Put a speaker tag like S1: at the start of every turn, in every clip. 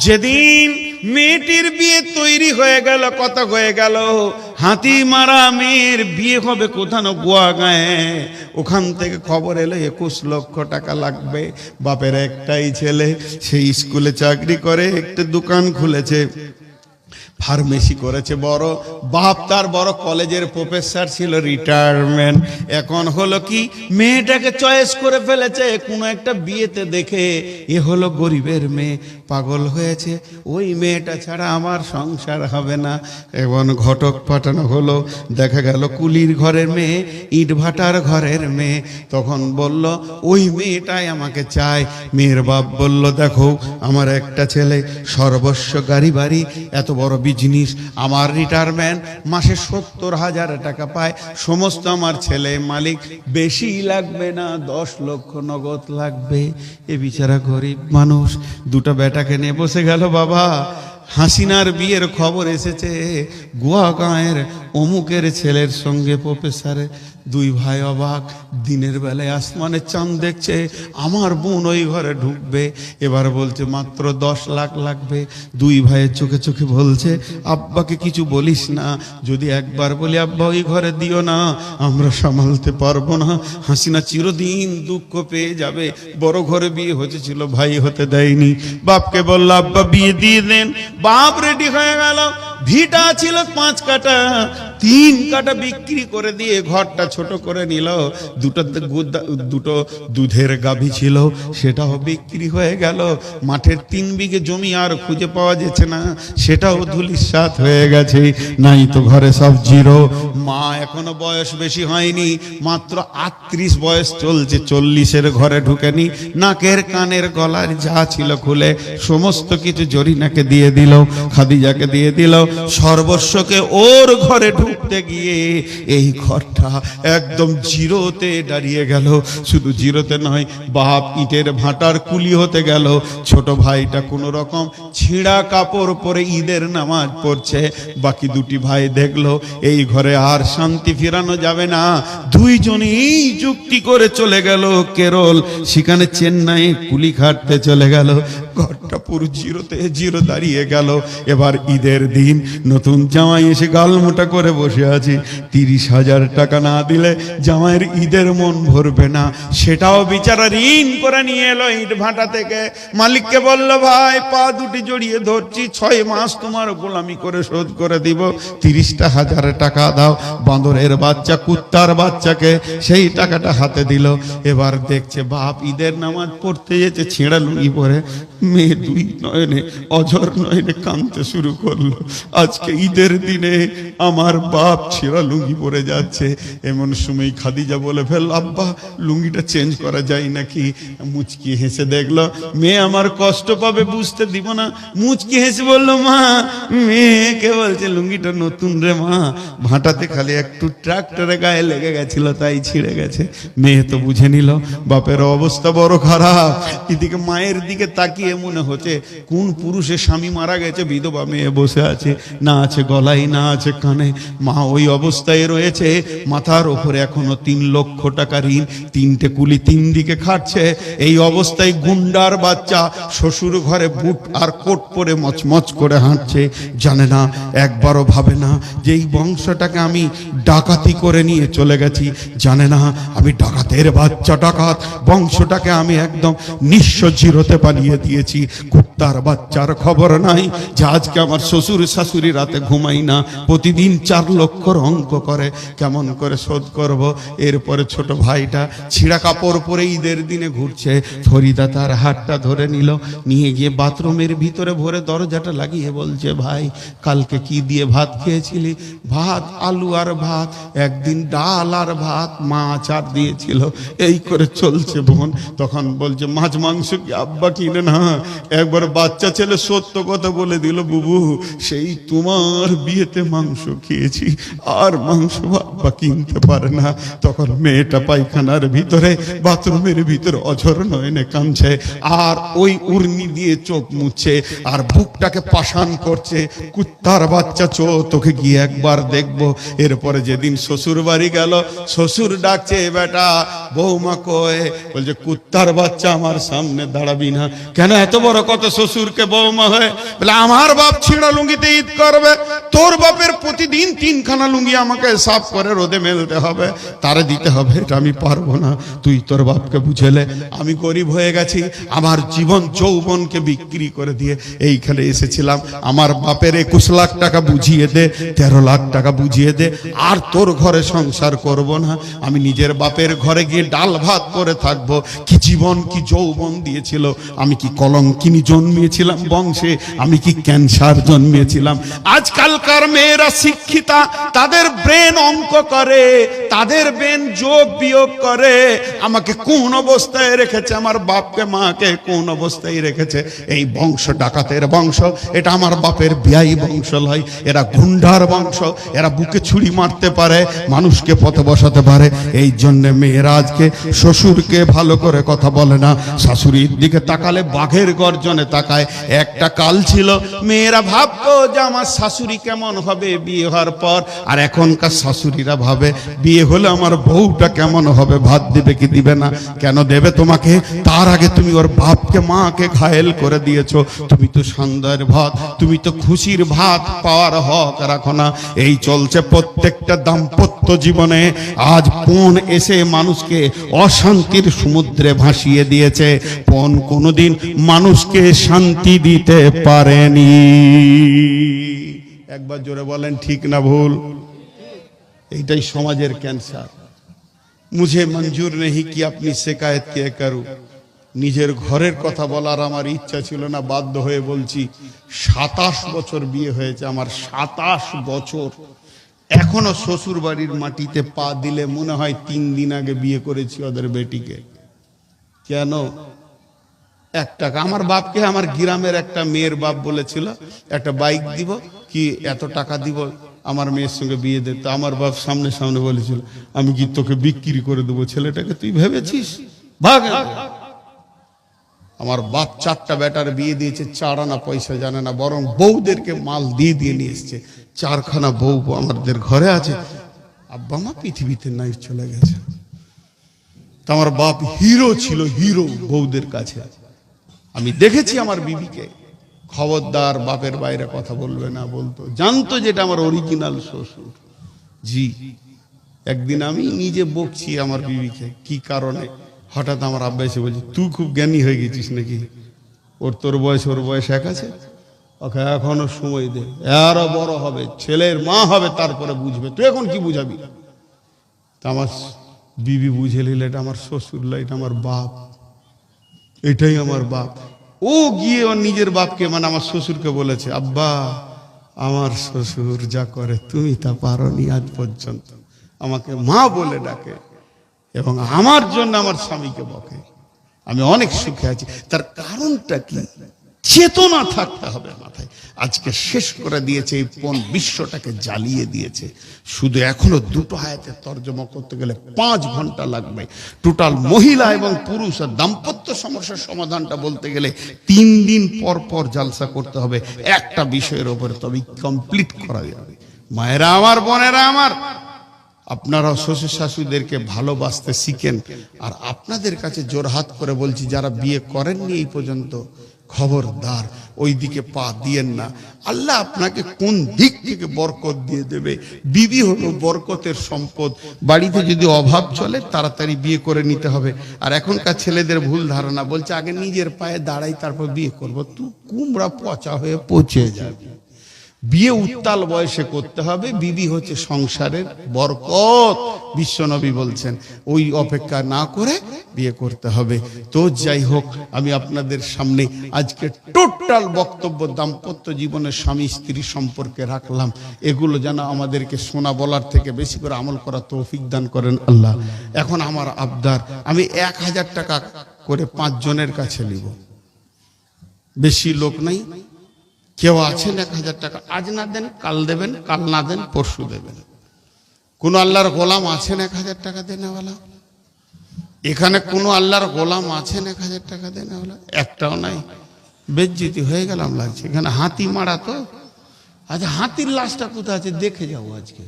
S1: যেদিন মেয়েটির বিয়ে তৈরি হয়ে গেল, কত হয়ে গেল, হাতি মারা মেয়ের বিয়ে হবে কোথাও গোয়া গায়ে। ওখান থেকে খবর এলো 21 লক্ষ টাকা লাগবে। বাপের একটাই ছেলে, সেই স্কুলে চাকরি করে, একটা দোকান খুলেছে, ফার্মেসি করেছে বড়। বাপ তার বড় কলেজের প্রফেসর ছিল, রিটায়ারমেন্ট। এখন হলো কি, মেয়েটাকে চয়েস করে ফেলেছে কোনো একটা বিয়েতে দেখে, এ হলো গরিবের মেয়ে, পাগল হয়েছে, ওই মেয়েটা ছাড়া আমার সংসার হবে না। এবং ঘটক পাঠানো হলো, দেখা গেল কুলির ঘরের মেয়ে, ইট ভাটার ঘরের মেয়ে। তখন বলল ওই মেয়েটাই আমাকে চায়। মেয়ের বাপ বলল দেখো আমার একটা ছেলে, সর্বস্ব গাড়ি বাড়ি, এত বড় বিজনেস, আমার রিটায়ারমেন্ট, মাসে 70,000 টাকা পায়, সমস্ত আমার ছেলে মালিক, বেশি লাগবে না, 10 লক্ষ নগদ লাগবে। এ বিচারা গরিব মানুষ দুটো বেটাকে নিয়ে বসে গেল। বাবা, হাসিনার বিয়ের খবর এসেছে, গোয়া গাঁয়ের অমুকের ছেলের সঙ্গে প্রফেসরে। দুই ভাই অবাক, দিনের বেলায় আসমানে চাঁদ দেখছে, আমার বোন ওই ঘরে ঢুকবে। এবার বলছে মাত্র 10 লাখ লাগবে। দুই ভাইয়ের চোখে চোখে বলছে আব্বাকে কিছু বলিস না, যদি একবার বলি আব্বা ওই ঘরে দিও না, আমরা সামালতে পারবো না, হাসিনা চিরদিন দুঃখ পেয়ে যাবে। বড় ঘরে বিয়ে হয়েছিল, ভাই হতে দেয়নি। বাপকে বলল আব্বা বিয়ে দিয়ে দেন। বাপ রেডি হয়ে গেল। ভিটা ছিল 5 কাঠা, 3 কাঠা বিক্রি করে দিয়ে ঘরটা ছোট করে নিল। দুটো দুধের গাভী ছিল, সেটাও বিক্রি হয়ে গেল। মাঠের 3 বিঘে জমি আর খুঁজে পাওয়া যাচ্ছে না, সেটাও ধুলিস্যাৎ হয়ে গেছে। নাই তো ঘরে সব জিরো। মা এখনো বয়স বেশি হয়নি, মাত্র 38 বয়স চলছে, 40-এর ঘরে ঢুকেনি। নাকের কানের গলার যা ছিল খুলে সমস্ত কিছু জরিনাকে দিয়ে দিল, খাদিজাকে দিয়ে দিল। সর্বস্বকে ওর ঘরে ঢুকতে গিয়ে এই ঘরটা একদম জিরোতে দাঁড়িয়ে গেল। শুধু জিরোতে নয়, বাপ ইটের ভাটার কুলি হতে গেল। ছোট ভাইটা কোন রকম ছিঁড়া কাপড় পরে ঈদের নামাজ পড়ছে। বাকি 2টি ভাই দেখলো এই ঘরে আর শান্তি ফিরানো যাবে না, দুইজনেই যুক্তি করে চলে গেল কেরল, সেখানে চেন্নাই কুলি খাটতে চলে গেল। ঘরটা পুরো জিরোতে জিরো দাঁড়িয়ে গেল। এবার ঈদের দিন নতুন জামাই এসে গালমোটা করে বসে আছে। 30,000 টাকা না দিলে জামাইয়ের ঈদের মন ভরবে না, সেটাও বিচারা ঋণ করে নিয়ে এলো ইট ভাটা থেকে। মালিককে বলল ভাই পা দুটি জড়িয়ে ধরছি, 6 মাস তোমার গোলামি করে শোধ করে দিব, 30,000 টাকা দাও। বাঁদরের বাচ্চা, কুত্তার বাচ্চাকে সেই টাকাটা হাতে দিল। এবার দেখছে বাপ ঈদের নামাজ পড়তে যেতে ছেঁড়া লুঙ্গি পরে, মেয়ে 2 নয়নে অঝর নয়নে কাঁদতে শুরু করলো। আজকে ঈদের দিনে আমার বাপ ছেঁড়া লুঙ্গি পরে যাচ্ছে। এমন সময় খাদিজা বলে ফেল আব্বা লুঙ্গিটা চেঞ্জ করা যায় নাকি? মুচকি হেসে দেখলো মেয়ে আমার কষ্ট পাবে, বুঝতে দিব না। মুচকি হেসে বললো মা, মেয়েকে বলছে লুঙ্গিটা নতুন রে মা, ভাটাতে খালি একটু ট্রাক্টরে গায়ে লেগে গেছিল তাই ছিঁড়ে গেছে। মেয়ে তো বুঝে নিল বাপের অবস্থা বড় খারাপ। এদিকে মায়ের দিকে তাকিয়ে মনে হচ্ছে কোন পুরুষের স্বামী মারা গেছে, বিধবা মেয়ে বসে আছে, না আছে গলায় না আছে কানে, মা ওই অবস্থায় রয়েছে। মাথার ওপরে এখনো 3 লক্ষ টাকা ঋণ, 3টে কুলি 3 দিকে খাটছে। এই অবস্থায় গুন্ডার বাচ্চা শ্বশুর ঘরে বুট আর কোট পরে মচমচ করে হাঁটছে। জানে না, একবারও ভাবে না যে এই বংশটাকে আমি ডাকাতি করে নিয়ে চলে গেছি। জানে না আমি ডাকাতের বাচ্চা, ডাকাত বংশটাকে আমি একদম নিঃস্ব জিরোতে পালিয়ে দিয়েছি। কুত্তার বাচ্চার খবর নাই যে আজকে আমার শ্বশুর শাশুড়ি রাতে ঘুমাই না, প্রতিদিন 4 লক্ষর অঙ্ক করে, কেমন করে শোধ করব। এরপরে ছোট ভাইটা ছিঁড়া কাপড় পরে ঈদের দিনে ঘুরছে। ফরিদা তার হাতটা ধরে নিল, নিয়ে গিয়ে বাথরুমের ভিতরে ভরে দরজাটা লাগিয়ে বলছে ভাই কালকে কি দিয়ে ভাত খেয়েছিলি? ভাত, আলু আর ভাত, একদিন ডাল আর ভাত, মা আচার দিয়েছিল। এই করে চলছে বোন। তখন বলছে মাছ মাংস কি আব্বা কিনে না? একবার বাচ্চা ছেলে সত্য কথা বলে দিল, বুবু সেই তোমার বিয়েতে মাংস খেয়েছি। দিয়েছি, আর মাংস বাবা কিনতে পারে না। তখন মেয়েটা পায়খানার ভিতরে, বাথরুমের ভিতরে অঝর নয়নে কাঁদছে, আর ওই উর্নি দিয়ে চোখ মুছছে, আর বুকটাকে পাষাণ করছে। কুত্তার বাচ্চা, চো তোকে গিয়ে একবার দেখবো। এরপরে যেদিন শ্বশুর বাড়ি গেল, শ্বশুর ডাকছে, বেটা বৌমা কয়ে? বলছে কুত্তার বাচ্চা আমার সামনে দাঁড়াবি না। কেন এত বড় কত শ্বশুরকে বৌমা হয়ে? বলে আমার বাপ ছিঁড়া লুঙ্গিতে ঈদ করবে, তোর বাপের প্রতিদিন 3খানা লুঙ্গি আমাকে সাফ করে রোদে মেলতে হবে, তারে দিতে হবে, এটা আমি পারবো না। তুই তোর বাপকে বুঝেলে, আমি গরিব হয়ে গেছি, আমার জীবন যৌবনকে বিক্রি করে দিয়ে এইখানে এসেছিলাম। আমার বাপের 21 লাখ টাকা বুঝিয়ে দে, 13 লাখ টাকা বুঝিয়ে দে, আর তোর ঘরে সংসার করব না। আমি নিজের বাপের ঘরে গিয়ে ডাল ভাত করে থাকবো। কি জীবন, কি যৌবন দিয়েছিল। আমি কি কলঙ্কিনী জন্মিয়েছিলাম বংশে, আমি কি ক্যান্সার জন্মিয়েছিলাম। আজকালকার মেয়েরা শিক্ষিতা, তাদের ব্রেন অঙ্ক করে, তাদের ব্রেন যোগ বিয়োগ করে। আমাকে কোন অবস্থায় রেখেছে, আমার বাপকে মাকে কোন অবস্থায় রেখেছে। এই বংশ ডাকাতের বংশ, এটা আমার বাপের বিয়াই বংশ নয়, এরা গুন্ডার বংশ। এরা বুকে ছুরি মারতে পারে, মানুষকে পথে বসাতে পারে। এই জন্য মেয়েরা আজকে শ্বশুরকে ভালো করে কথা বলে না, শাশুড়ির দিকে তাকালে বাঘের গর্জনে তাকায়। একটা কাল ছিল মেয়েরা ভাবতো যে আমার শাশুড়ি কেমন হবে বিয়ে হওয়ার পর, আর এখনকার শাশুড়িরা ভাবে বিয়ে হলে আমার বউটা কেমন হবে, ভাত দিবে কি দিবে না। কেন দেবে তোমাকে? তার আগে তুমি ওর বাপকে মাকে ঘায়েল করে দিয়েছো। তুমি তো সন্ধ্যার ভাত, তুমি তো খুশির ভাত পাওয়ার হক রাখো না। এই চলছে প্রত্যেকটা দাম্পত্য জীবনে। আজ পণ এসে মানুষকে অশান্তির সমুদ্রে ভাসিয়ে দিয়েছে। পণ কোনোদিন মানুষকে শান্তি দিতে পারেনি। একবার জোরে বলেন ঠিক না ভুল? এইটাই সমাজের ক্যান্সার। মুঝে মঞ্জুর নেই কি আপনি শিকায়ত কে করু। নিজের ঘরের কথা বলার আমার ইচ্ছা ছিল না, বাধ্য হয়ে বলছি। 27 বছর বিয়ে হয়েছে আমার, 27 বছর। এখনো শ্বশুর বাড়ির মাটিতে পা দিলে মনে হয় 3 দিন আগে বিয়ে করেছি ওদের বেটিকে। কেন? 1 টাকা। আমার বাপকে আমার গ্রামের একটা মেয়ের বাপ বলেছিল একটা বাইক দিব, কি এত টাকা দিব আমার মেয়ের সঙ্গে বিয়ে দে। তো আমার বাপ সামনে সামনে বলেছিল, আমি কি তোকে বিক্রি করে দেবো ছেলেটাকে? তুই ভেবেছিস? ভাগ। আমার বাপ 4টা বেটার বিয়ে দিয়েছে, 4 আনা পয়সা জানে না, বরং বউদেরকে মাল দিয়ে দিয়ে নিয়ে এসছে। 4খানা বউ আমাদের ঘরে আছে। আব্বা মা পৃথিবীতে নাই, চলে গেছে। তো আমার বাপ হিরো ছিল, হিরো বউদের কাছে। আমি দেখেছি আমার বিবিকে, খবরদার বাপের বাইরে কথা বলবে না বলতো, জানতো যেটা আমার অরিজিনাল শ্বশুর। জি, একদিন আমি নিজে বকছি আমার বিবিকে, কি কারণে? হঠাৎ আমার আব্বা এসে বলছে, তুই খুব জ্ঞানী হয়ে গেছিস নাকি? তোর বয়স ওর বয়স এক আছে, ওকে এখনো সময় দে, আরো বড় হবে, ছেলের মা হবে, তারপরে বুঝবে। তুই এখন কি বুঝাবি? তা আমার বিবি বুঝে নিলে এটা আমার শ্বশুর লা, এটা আমার বাপ, এটাই আমার বাপ। ও গিয়ে ওর নিজের বাপকে, মানে আমার শ্বশুরকে বলেছে, আব্বা আমার শ্বশুর যা করে তুমি তা পারোনি আজ পর্যন্ত। আমাকে মা বলে ডাকে এবং আমার জন্য আমার স্বামীকে বকে। আমি অনেক সুখে আছি। তার কারণটা কি? চেতনা থাকতে হবে মাথায়। আজকে শেষ করে দিয়েছে, এই পণ বিশ্বটাকে জ্বালিয়ে দিয়েছে। শুধু এখনো 2টো আয়াতের তর্জমা করতে গেলে 5 ঘন্টা লাগবে। টোটাল মহিলা এবং পুরুষ আর দাম্পত্য সমস্যার সমাধানটা বলতে গেলে 3 দিন পর পর জালসা করতে হবে একটা বিষয়ের উপরে, তবে কমপ্লিট করা যাবে। মায়েরা আমার, বোনেরা আমার, আপনারা শ্বশুর শাশুড়িদেরকে ভালোবাসতে শিখেন। আর আপনাদের কাছে জোরহাত করে বলছি, যারা বিয়ে করেননি এই পর্যন্ত, খবরদার ওই দিকে পা দিয়েন না। আল্লাহ আপনাকে কোন দিক থেকে বরকত দিয়ে দেবে। বিবি হলো বরকতের সম্পদ। বাড়িতে যদি অভাব চলে তাড়াতাড়ি বিয়ে করে নিতে হবে। আর এখনকার ছেলেদের ভুল ধারণা, বলছে আগে নিজের পায়ে দাঁড়াই তারপর বিয়ে করবো। তুই কুমড়া পচা হয়ে পচে যাবে। বিয়ে উত্তাল বয়সে করতে হবে। বিবি হচ্ছে সংসারের বরকত, বিশ্বনবী বলছেন। ওই অপেক্ষা না করে বিয়ে করতে হবে। তো যাই হোক, আমি আপনাদের সামনে আজকে টোটাল বক্তব্য দাম্পত্য জীবনের স্বামী স্ত্রী সম্পর্কে রাখলাম। এগুলো যেন আমাদেরকে শোনা বলার থেকে বেশি করে আমল করা তৌফিক দান করেন আল্লাহ। এখন আমার আবদার, আমি 1000 টাকা করে 5 জনের কাছে নিব। বেশি লোক নাই, কেউ আছেন 1000 টাকা, আজ না দেন কাল দেবেন, কাল না দেন পরশু দেবেন। কোন আল্লাহর গোলাম আছেন 1000 টাকা দেনেওয়ালা? এখানে কোন আল্লাহর গোলাম আছেন 1000 টাকা দেনেওয়ালা? একটাও নাই। বেজ্জিতি হয়ে গেলাম লাগছে। এখানে হাতি মারা তো। আচ্ছা, হাতির লাশটা কোথায় আছে দেখে যাবো আজকে।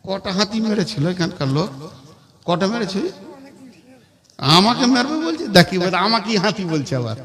S1: কটা হাতি মেরেছিল এখানকার লোক? কটা মেরেছে? আমাকে মারবে বলছে, দেখি আমাকে হাতি বলছে আবার।